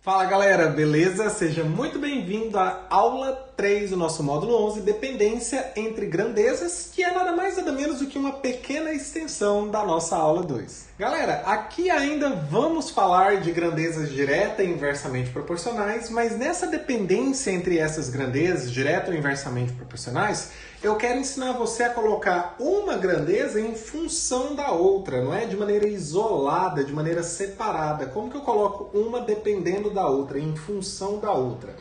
Fala galera, beleza? Seja muito bem-vindo à aula 3 do nosso módulo 11, Dependência entre Grandezas, que é nada mais nada menos do que uma pequena extensão da nossa aula 2. Galera, aqui ainda vamos falar de grandezas direta e inversamente proporcionais, mas nessa dependência entre essas grandezas, direta ou inversamente proporcionais, eu quero ensinar você a colocar uma grandeza em função da outra, não é? De maneira isolada, de maneira separada. Como que eu coloco uma dependendo da outra, em função da outra?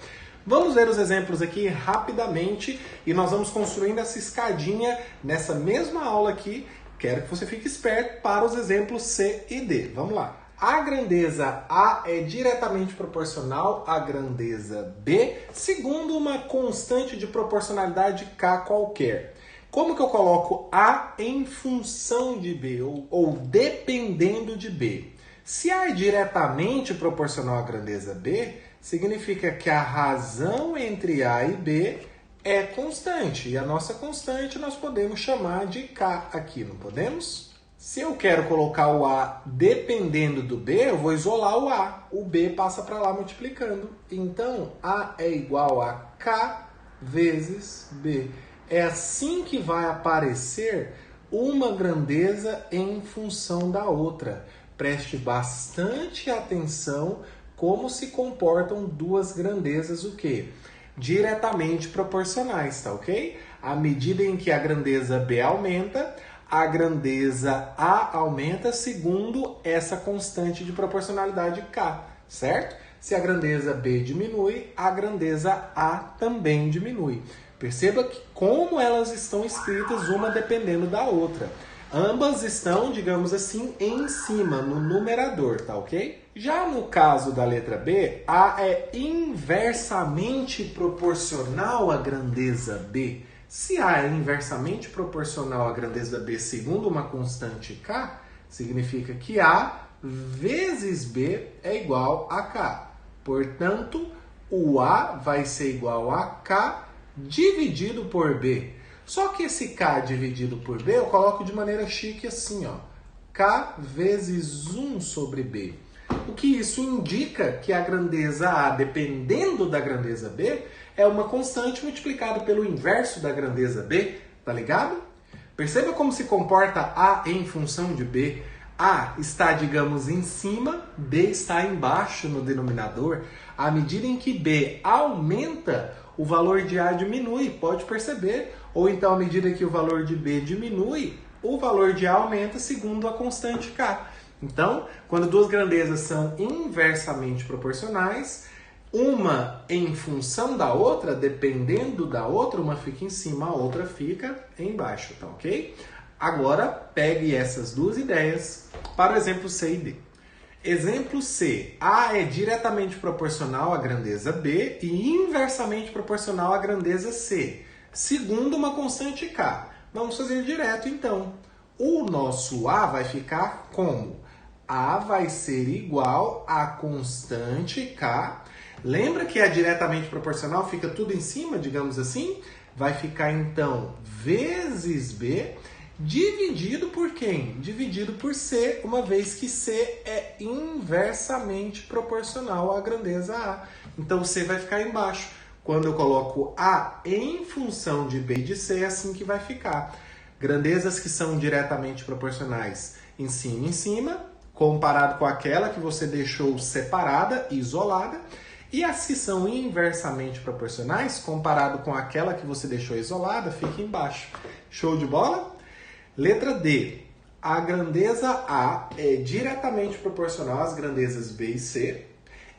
Vamos ver os exemplos aqui rapidamente e nós vamos construindo essa escadinha nessa mesma aula aqui. Quero que você fique esperto para os exemplos C e D. Vamos lá. A grandeza A é diretamente proporcional à grandeza B, segundo uma constante de proporcionalidade K qualquer. Como que eu coloco A em função de B, ou dependendo de B? Se A é diretamente proporcional à grandeza B, significa que a razão entre A e B é constante. E a nossa constante nós podemos chamar de K aqui, não podemos? Se eu quero colocar o A dependendo do B, eu vou isolar o A. O B passa para lá multiplicando. Então, A é igual a K vezes B. É assim que vai aparecer uma grandeza em função da outra. Preste bastante atenção como se comportam duas grandezas, o quê? Diretamente proporcionais, tá ok? À medida em que a grandeza B aumenta, a grandeza A aumenta segundo essa constante de proporcionalidade K, certo? Se a grandeza B diminui, a grandeza A também diminui. Perceba que como elas estão escritas uma dependendo da outra. Ambas estão, digamos assim, em cima, no numerador, tá ok? Já no caso da letra B, A é inversamente proporcional à grandeza B. Se A é inversamente proporcional à grandeza B segundo uma constante K, significa que A vezes B é igual a K. Portanto, o A vai ser igual a K dividido por B. Só que esse K dividido por B eu coloco de maneira chique assim, ó. K vezes 1 sobre B. O que isso indica que a grandeza A, dependendo da grandeza B, é uma constante multiplicada pelo inverso da grandeza B, tá ligado? Perceba como se comporta A em função de B. A está, digamos, em cima, B está embaixo no denominador. À medida em que B aumenta, o valor de A diminui, pode perceber. Ou então, à medida que o valor de B diminui, o valor de A aumenta segundo a constante K. Então, quando duas grandezas são inversamente proporcionais, uma em função da outra, dependendo da outra, uma fica em cima, a outra fica embaixo, tá ok? Agora, pegue essas duas ideias para o exemplo C e D. Exemplo C. A é diretamente proporcional à grandeza B e inversamente proporcional à grandeza C, segundo uma constante K. Vamos fazer direto, então. O nosso A vai ficar como? A vai ser igual à constante K. Lembra que a diretamente proporcional fica tudo em cima, digamos assim? Vai ficar, então, vezes B, dividido por quem? Dividido por C, uma vez que C é inversamente proporcional à grandeza A. Então, C vai ficar embaixo. Quando eu coloco A em função de B e de C, é assim que vai ficar. Grandezas que são diretamente proporcionais em cima, comparado com aquela que você deixou separada, isolada. E as que são inversamente proporcionais, comparado com aquela que você deixou isolada, fica embaixo. Show de bola? Letra D. A grandeza A é diretamente proporcional às grandezas B e C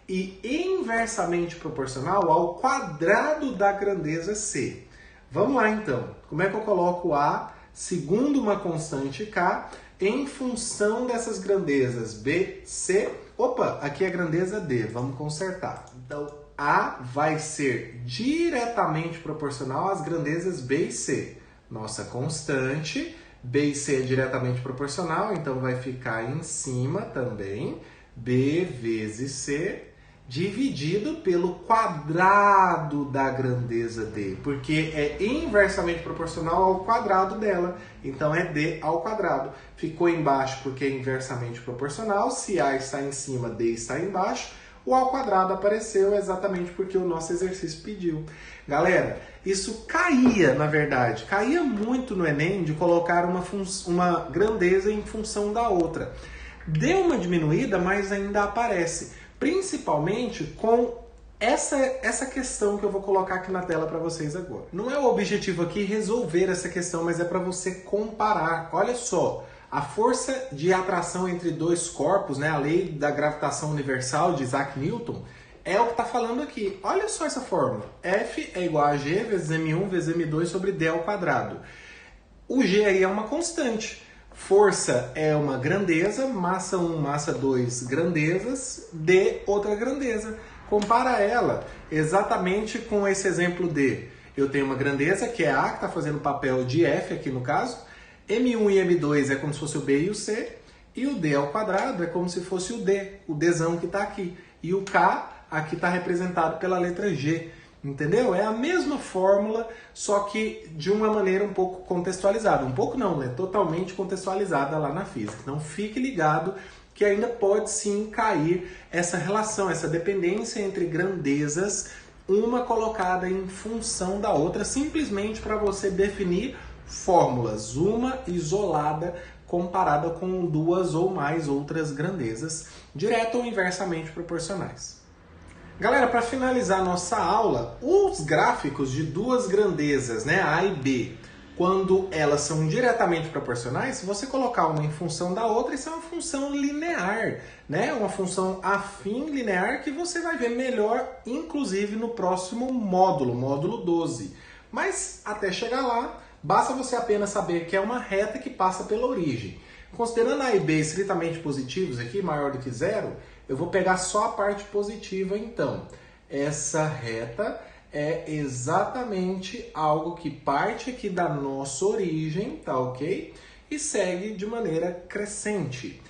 e inversamente proporcional ao quadrado da grandeza C. Vamos lá, então. Como é que eu coloco A segundo uma constante K em função dessas grandezas B, C? Opa, aqui é a grandeza D. Vamos consertar. Então, A vai ser diretamente proporcional às grandezas B e C. Nossa constante, B e C é diretamente proporcional, então vai ficar em cima também. B vezes C dividido pelo quadrado da grandeza D, porque é inversamente proporcional ao quadrado dela, então é D ao quadrado. Ficou embaixo porque é inversamente proporcional, se A está em cima, D está embaixo, O ao quadrado apareceu exatamente porque o nosso exercício pediu. Galera, isso caía, na verdade, caía muito no Enem de colocar uma grandeza em função da outra. Deu uma diminuída, mas ainda aparece, principalmente com essa questão que eu vou colocar aqui na tela para vocês agora. Não é o objetivo aqui resolver essa questão, mas é para você comparar. Olha só, a força de atração entre dois corpos, né, a lei da gravitação universal de Isaac Newton, é o que está falando aqui. Olha só essa fórmula. F é igual a G vezes M1 vezes M2 sobre D ao quadrado. O G aí é uma constante. Força é uma grandeza, massa 1, massa 2, grandezas, D outra grandeza. Compara ela exatamente com esse exemplo D. Eu tenho uma grandeza que é A, que está fazendo o papel de F aqui no caso. M1 e M2 é como se fosse o B e o C. E o D ao quadrado é como se fosse o D, o Dzão que está aqui. E o K aqui está representado pela letra G. Entendeu? É a mesma fórmula, só que de uma maneira um pouco contextualizada. Um pouco não, né? Totalmente contextualizada lá na física. Então fique ligado que ainda pode sim cair essa relação, essa dependência entre grandezas, uma colocada em função da outra, simplesmente para você definir fórmulas, uma isolada comparada com duas ou mais outras grandezas, direto ou inversamente proporcionais. Galera, para finalizar nossa aula, os gráficos de duas grandezas, né, A e B, quando elas são diretamente proporcionais, se você colocar uma em função da outra, isso é uma função linear, né? Uma função afim linear que você vai ver melhor, inclusive no próximo módulo, módulo 12. Mas até chegar lá, basta você apenas saber que é uma reta que passa pela origem. Considerando A e B estritamente positivos aqui, maior do que zero, eu vou pegar só a parte positiva então. Essa reta é exatamente algo que parte aqui da nossa origem, tá ok? E segue de maneira crescente.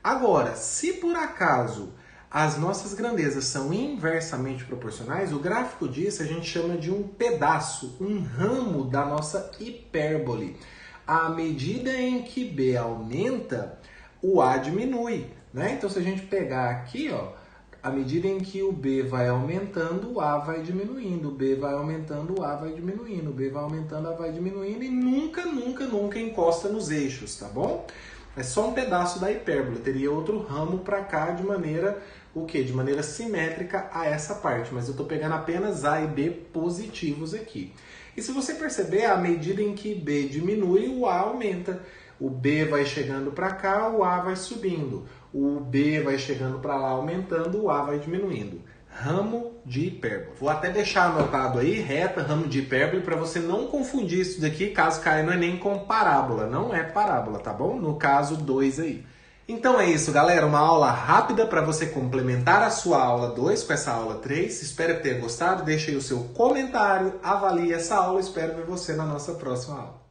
Agora, se por acaso as nossas grandezas são inversamente proporcionais, o gráfico disso a gente chama de um pedaço, um ramo da nossa hipérbole. À medida em que B aumenta, o A diminui, né? Então se a gente pegar aqui, ó, à medida em que o B vai aumentando, o A vai diminuindo, o B vai aumentando, o A vai diminuindo, o B vai aumentando, o A vai diminuindo e nunca, nunca, nunca encosta nos eixos, tá bom? É só um pedaço da hipérbole, teria outro ramo para cá de maneira, o quê? De maneira simétrica a essa parte, mas eu estou pegando apenas A e B positivos aqui. E se você perceber, à medida em que B diminui, o A aumenta. O B vai chegando para cá, o A vai subindo. O B vai chegando para lá, aumentando, o A vai diminuindo. Ramo de hipérbole. Vou até deixar anotado aí, reta, ramo de hipérbole, para você não confundir isso daqui, caso caia no Enem, com parábola. Não é parábola, tá bom? No caso 2 aí. Então é isso, galera. Uma aula rápida para você complementar a sua aula 2 com essa aula 3. Espero que tenha gostado. Deixe aí o seu comentário, avalie essa aula. Espero ver você na nossa próxima aula.